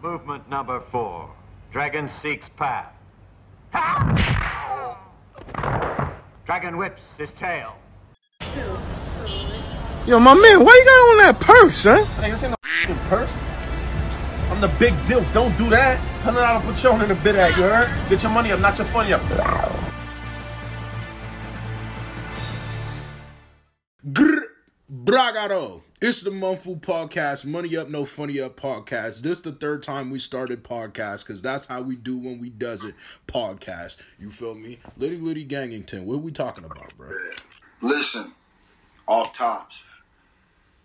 Movement number 4. Dragon seeks path. Dragon whips his tail. Yo, my man, why you got on that purse, huh? Hey, this ain't no purse. I'm the big dilf. Don't do that. $100 Patron in the bid at, you heard? Get your money up, not your funny up. Bragado. It's the Mumful Podcast, Money Up, No Funny Up podcast. This the third time we started podcast, because that's how we do when we does it, podcast. You feel me? Litty Gangington. What we talking about, bro? Listen, off tops.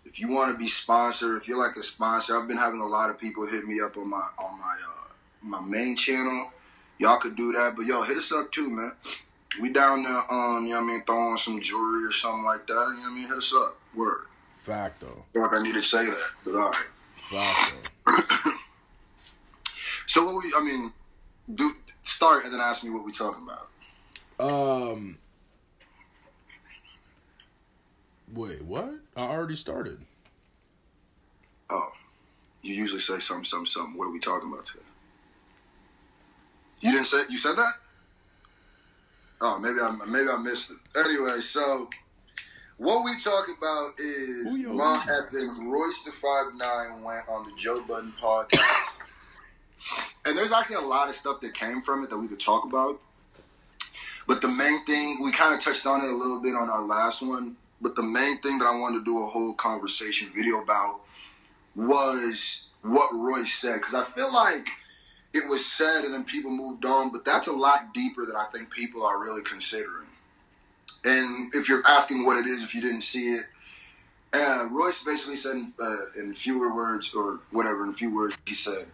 If you want to be sponsored, if you're like a sponsor, I've been having a lot of people hit me up on my main channel. Y'all could do that, but yo, hit us up too, man. We down there, you know what I mean, throwing some jewelry or something like that. You know what I mean? Hit us up. Word. Fact, though. I feel like I need to say that, but all right. Fact, though. So start and then ask me what we talking about. Wait, what? I already started. Oh, you usually say something. What are we talking about today? You didn't say, you said that? Oh, maybe I missed it. Anyway, so what we talk about is my effing Royce the 5'9" went on the Joe Budden podcast. And there's actually a lot of stuff that came from it that we could talk about. But the main thing, we kind of touched on it a little bit on our last one, but the main thing that I wanted to do a whole conversation video about was what Royce said. Because I feel like it was said and then people moved on, but that's a lot deeper than I think people are really considering. And if you're asking what it is, if you didn't see it, Royce basically said in fewer words, or whatever, in a few words, he said,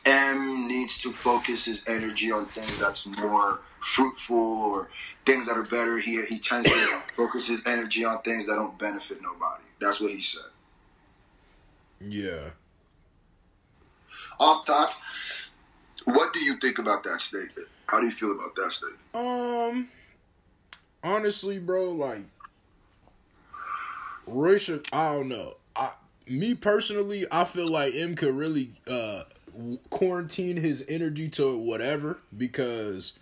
M needs to focus his energy on things that's more fruitful or things that are better. He tends to focus his energy on things that don't benefit nobody. That's what he said. Yeah. Off top, what do you think about that statement? How do you feel about that statement? Honestly, bro, like, Royce, I don't know. Me personally, I feel like M could really quarantine his energy to whatever, because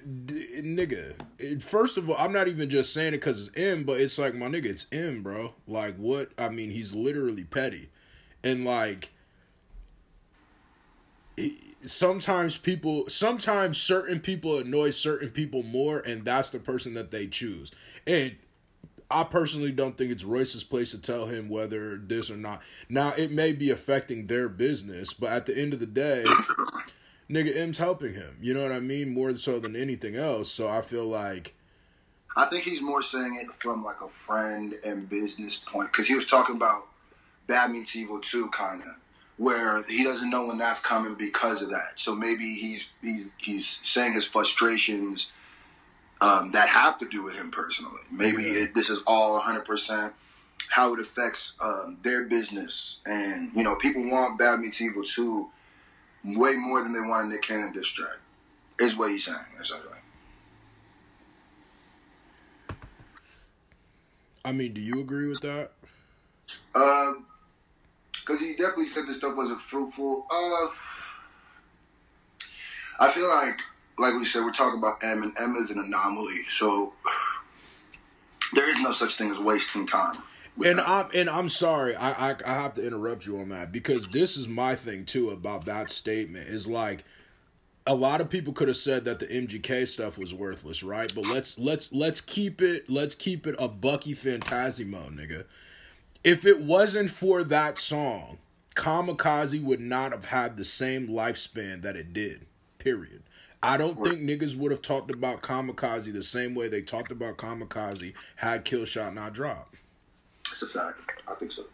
nigga, first of all, I'm not even just saying it because it's M, but it's like, my nigga, it's M, bro. Like, what? I mean, he's literally petty. And like, sometimes certain people annoy certain people more, and that's the person that they choose. And I personally don't think it's Royce's place to tell him whether this or not. Now, it may be affecting their business, but at the end of the day, nigga, M's helping him. You know what I mean? More so than anything else. So I feel like, I think he's more saying it from like a friend and business point, because he was talking about Bad Meets Evil 2, kind of, where he doesn't know when that's coming because of that. So maybe he's saying his frustrations that have to do with him personally. Maybe this is all 100% how it affects their business. And, you know, people want Bad Meets Evil 2 way more than they want a Nick Cannon diss track, is what he's saying, essentially. I mean, do you agree with that? Because he definitely said this stuff wasn't fruitful. I feel like we said, we're talking about M, and M is an anomaly. So there is no such thing as wasting time. I'm sorry, I have to interrupt you on that, because this is my thing too about that statement. Is like, a lot of people could have said that the MGK stuff was worthless, right? But let's keep it a Bucky Fantasimo, nigga. If it wasn't for that song, Kamikaze would not have had the same lifespan that it did. Period. I don't think niggas would have talked about Kamikaze the same way they talked about Kamikaze had Kill Shot not dropped. That's a fact. I think so.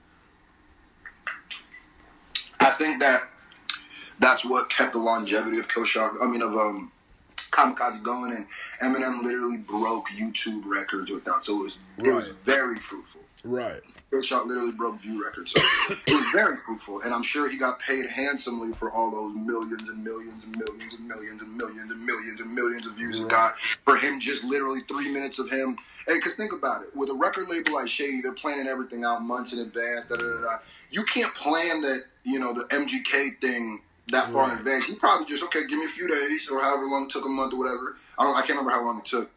I think that's what kept the longevity of Kamikaze kamikaze going, and Eminem literally broke YouTube records with that. So it was very fruitful. Right. Shot literally broke view records. So it was very fruitful, and I'm sure he got paid handsomely for all those millions and millions and millions and millions and millions and millions and millions of views he got for him just literally 3 minutes of him. And because think about it, with a record label like Shady, they're planning everything out months in advance. You can't plan that, you know, the MGK thing that far in advance. You probably just, okay, give me a few days or however long it took, a month or whatever. I can't remember how long it took.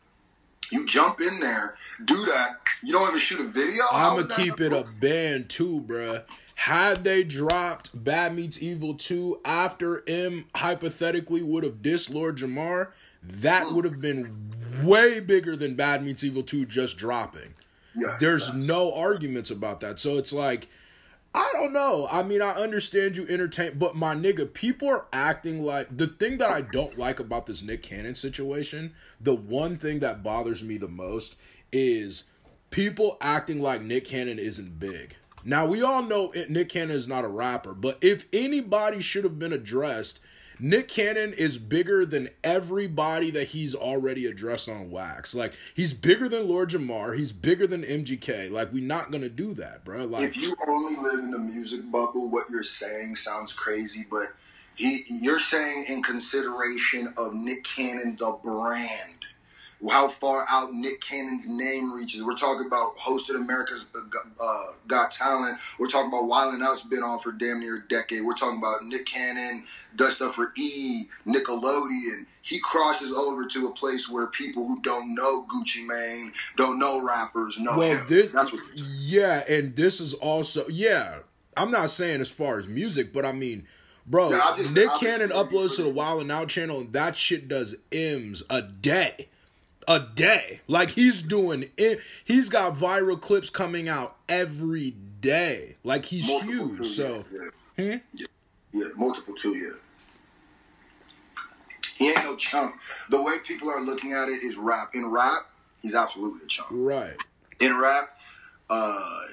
You jump in there, do that. You don't even shoot a video. I'm going to keep it a band too, bruh. Had they dropped Bad Meets Evil 2 after M hypothetically would have dissed Lord Jamar, that would have been way bigger than Bad Meets Evil 2 just dropping. Yeah, there's no arguments about that. So it's like, I don't know. I mean, I understand you entertain, but my nigga, people are acting like, the thing that I don't like about this Nick Cannon situation, the one thing that bothers me the most is people acting like Nick Cannon isn't big. Now, we all know Nick Cannon is not a rapper, but if anybody should have been addressed, Nick Cannon is bigger than everybody that he's already addressed on Wax. Like, he's bigger than Lord Jamar. He's bigger than MGK. Like, we're not going to do that, bro. Like, if you only live in the music bubble, what you're saying sounds crazy, but you're saying in consideration of Nick Cannon, the brand, how far out Nick Cannon's name reaches. We're talking about hosted America's Got Talent. We're talking about Wild 'N Out's been on for damn near a decade. We're talking about Nick Cannon does stuff for E! Nickelodeon. He crosses over to a place where people who don't know Gucci Mane, don't know rappers, know him. That's what and this is also, I'm not saying as far as music, but I mean, bro, Nick Cannon uploads to the Wild 'N Out channel, and that shit does M's a day. Like, he's doing it. He's got viral clips coming out every day. Like, he's multiple huge. So, multiple too. He ain't no chump. The way people are looking at it is rap. In rap, he's absolutely a chump. Right. In rap,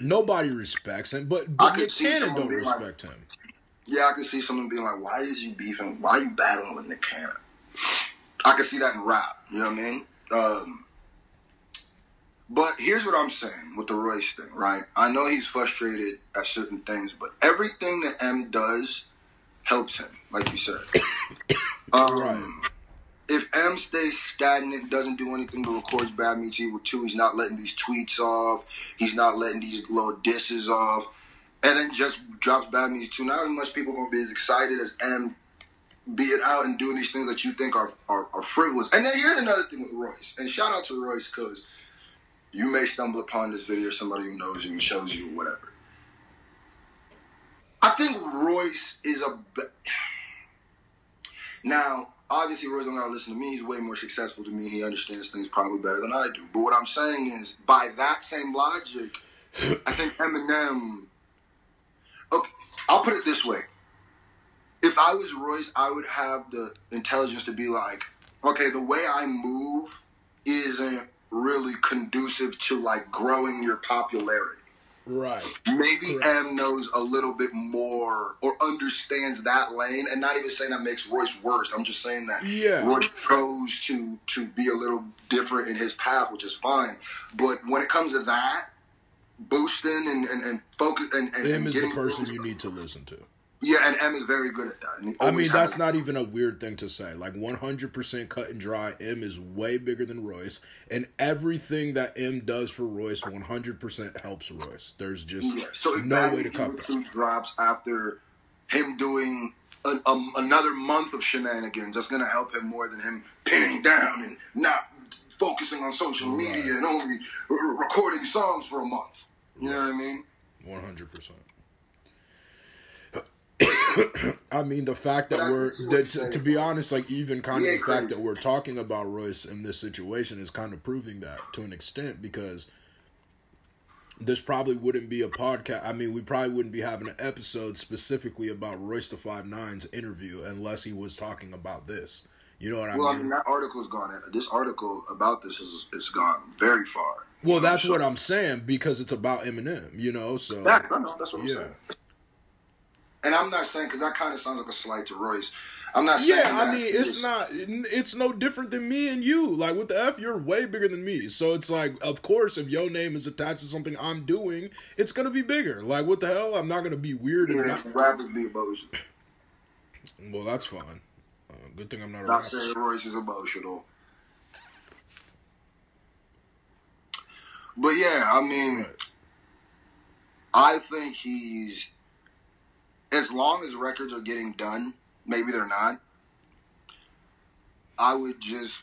nobody respects him, but Nick Cannon don't respect him. Yeah, I can see someone being like, "Why is you beefing? Why are you battling with Nick Cannon?" I can see that in rap. You know what I mean? But here's what I'm saying with the Royce thing, right? I know he's frustrated at certain things, but everything that M does helps him, like you said. If M stays stagnant, doesn't do anything but records Bad Meets Evil 2, he's not letting these tweets off, he's not letting these little disses off, and then just drops Bad Meets 2. Not as much people are going to be as excited as M being out and doing these things that you think are frivolous. And then here's another thing with Royce. And shout out to Royce, because you may stumble upon this video, somebody who knows you and shows you whatever. I think Royce is now, obviously Royce don't gotta listen to me. He's way more successful than me. He understands things probably better than I do. But what I'm saying is, by that same logic, I think Eminem... Okay, I'll put it this way. If I was Royce, I would have the intelligence to be like, okay, the way I move isn't really conducive to, like, growing your popularity. Right. Maybe M knows a little bit more or understands that lane, and not even saying that makes Royce worse. I'm just saying that Royce chose to be a little different in his path, which is fine. But when it comes to that, boosting and focus and M is getting the person you need to listen to. Yeah, and M is very good at that. I mean, that's not even a weird thing to say. Like, 100% cut and dry, M is way bigger than Royce. And everything that M does for Royce 100% helps Royce. There's just no way to cover it. So if drops after him doing another month of shenanigans, that's going to help him more than him pinning down and not focusing on social media and only recording songs for a month. You know what I mean? 100%. I mean, the fact that to be honest, like, even kind of the fact that we're talking about Royce in this situation is kind of proving that to an extent, because this probably wouldn't be a podcast. I mean, we probably wouldn't be having an episode specifically about Royce the 5'9's interview unless he was talking about this. You know what I mean? Well, I mean, that article's gone. This article about this is gone very far. Well, that's what I'm saying, because it's about Eminem, you know? So I know. That's what I'm saying. And I'm not saying, because that kind of sounds like a slight to Royce. I'm not saying that. I mean, it's no different than me and you. Like, with the F, you're way bigger than me. So it's like, of course, if your name is attached to something I'm doing, it's going to be bigger. Like, what the hell? I'm not going to be weird. Yeah, rappers be emotional. Well, that's fine. Good thing I'm not a Not rapper. saying Royce is emotional. But yeah, I mean, Right. I think he's, as long as records are getting done, maybe they're not, I would just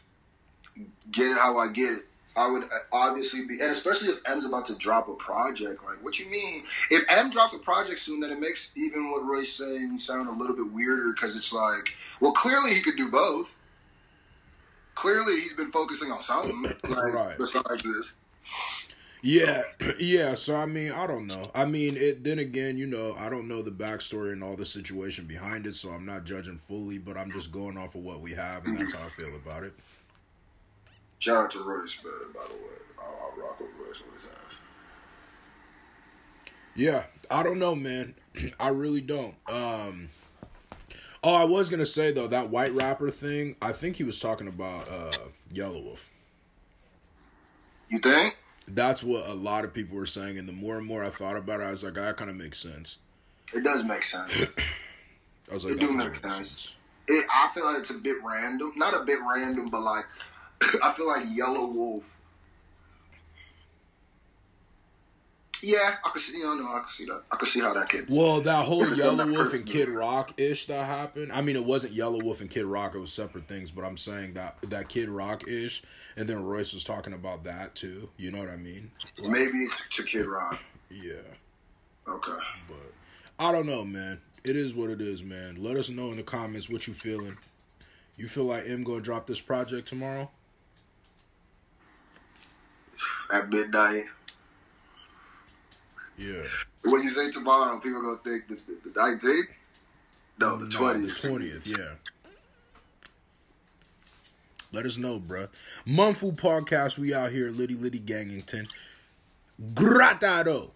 get it how I get it. I would obviously be, and especially if M's about to drop a project, like, what you mean? If M drops a project soon, then it makes even what Roy's saying sound a little bit weirder, because it's like, well, clearly he could do both. Clearly he's been focusing on something, like, Right. besides this. Yeah, yeah. So I mean, I don't know. I mean, then again, you know, I don't know the backstory and all the situation behind it, so I'm not judging fully. But I'm just going off of what we have, and that's how I feel about it. Shout out to Royce, man, by the way. I'll rock with Royce on his ass. Yeah, I don't know, man. I really don't. Oh, I was gonna say though, that white rapper thing. I think he was talking about Yellow Wolf. You think? That's what a lot of people were saying, and the more and more I thought about it, I was like, that kind of makes sense. It does make sense. I was like, It that do kinda make makes sense. I feel like it's a bit random. Not a bit random, but like, I feel like Yellow Wolf. Yeah, I could see. I could see that. I could see how that could. Well, that whole It's Yellow on that Wolf person. and Kid Rock ish that happened. I mean, it wasn't Yellow Wolf and Kid Rock; it was separate things. But I'm saying that Kid Rock ish, and then Royce was talking about that too. You know what I mean? Like, Maybe to Kid Rock. yeah. Okay. But I don't know, man. It is what it is, man. Let us know in the comments what you feeling. You feel like M gonna drop this project tomorrow? At midnight. Yeah. When you say tomorrow, people gonna think the 19th? No, the 20th. The 20th, yeah. Let us know, bruh. Mumfu Podcast, we out here, Litty Gangington. Gratado.